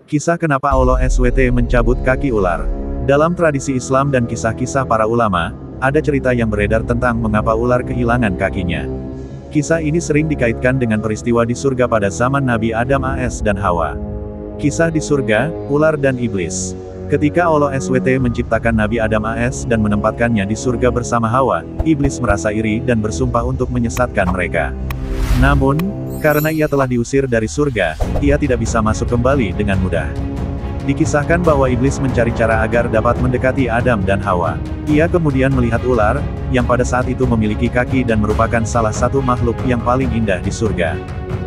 Kisah kenapa Allah SWT mencabut kaki ular. Dalam tradisi Islam dan kisah-kisah para ulama, ada cerita yang beredar tentang mengapa ular kehilangan kakinya. Kisah ini sering dikaitkan dengan peristiwa di surga pada zaman Nabi Adam AS dan Hawa. Kisah di surga, ular dan iblis. Ketika Allah SWT menciptakan Nabi Adam AS dan menempatkannya di surga bersama Hawa, iblis merasa iri dan bersumpah untuk menyesatkan mereka. Namun, karena ia telah diusir dari surga, ia tidak bisa masuk kembali dengan mudah. Dikisahkan bahwa iblis mencari cara agar dapat mendekati Adam dan Hawa. Ia kemudian melihat ular, yang pada saat itu memiliki kaki dan merupakan salah satu makhluk yang paling indah di surga.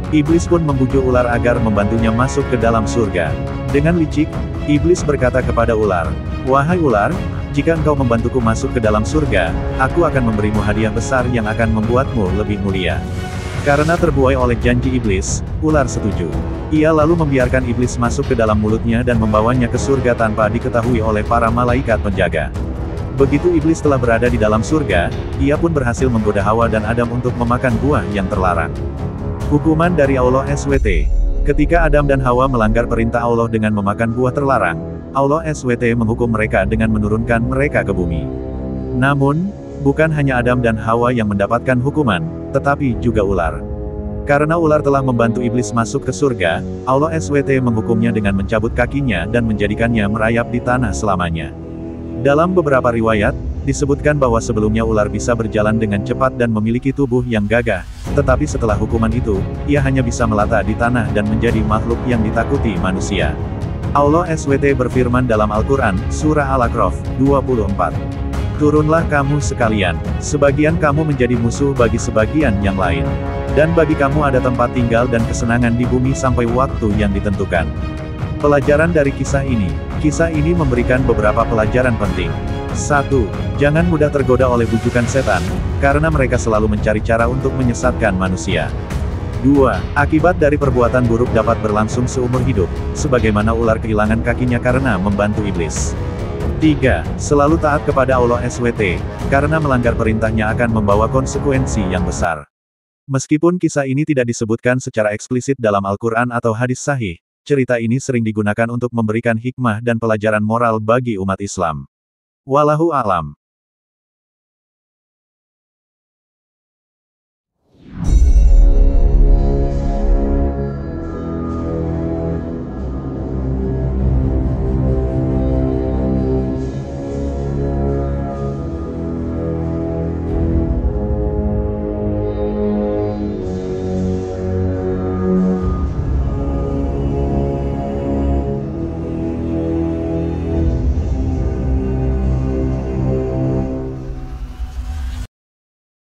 Iblis pun membujuk ular agar membantunya masuk ke dalam surga. Dengan licik, iblis berkata kepada ular, "Wahai ular, jika engkau membantuku masuk ke dalam surga, aku akan memberimu hadiah besar yang akan membuatmu lebih mulia." Karena terbuai oleh janji iblis, ular setuju. Ia lalu membiarkan iblis masuk ke dalam mulutnya dan membawanya ke surga tanpa diketahui oleh para malaikat penjaga. Begitu iblis telah berada di dalam surga, ia pun berhasil menggoda Hawa dan Adam untuk memakan buah yang terlarang. Hukuman dari Allah SWT. Ketika Adam dan Hawa melanggar perintah Allah dengan memakan buah terlarang, Allah SWT menghukum mereka dengan menurunkan mereka ke bumi. Namun, bukan hanya Adam dan Hawa yang mendapatkan hukuman, tetapi juga ular. Karena ular telah membantu iblis masuk ke surga, Allah SWT menghukumnya dengan mencabut kakinya dan menjadikannya merayap di tanah selamanya. Dalam beberapa riwayat, disebutkan bahwa sebelumnya ular bisa berjalan dengan cepat dan memiliki tubuh yang gagah, tetapi setelah hukuman itu, ia hanya bisa melata di tanah dan menjadi makhluk yang ditakuti manusia. Allah SWT berfirman dalam Al-Quran, Surah Al-A'raf, 24. Turunlah kamu sekalian, sebagian kamu menjadi musuh bagi sebagian yang lain. Dan bagi kamu ada tempat tinggal dan kesenangan di bumi sampai waktu yang ditentukan. Pelajaran dari kisah ini memberikan beberapa pelajaran penting. 1. Jangan mudah tergoda oleh bujukan setan, karena mereka selalu mencari cara untuk menyesatkan manusia. 2. Akibat dari perbuatan buruk dapat berlangsung seumur hidup, sebagaimana ular kehilangan kakinya karena membantu iblis. 3. Selalu taat kepada Allah SWT, karena melanggar perintahnya akan membawa konsekuensi yang besar. Meskipun kisah ini tidak disebutkan secara eksplisit dalam Al-Quran atau hadis sahih, cerita ini sering digunakan untuk memberikan hikmah dan pelajaran moral bagi umat Islam. Wallahu a'lam.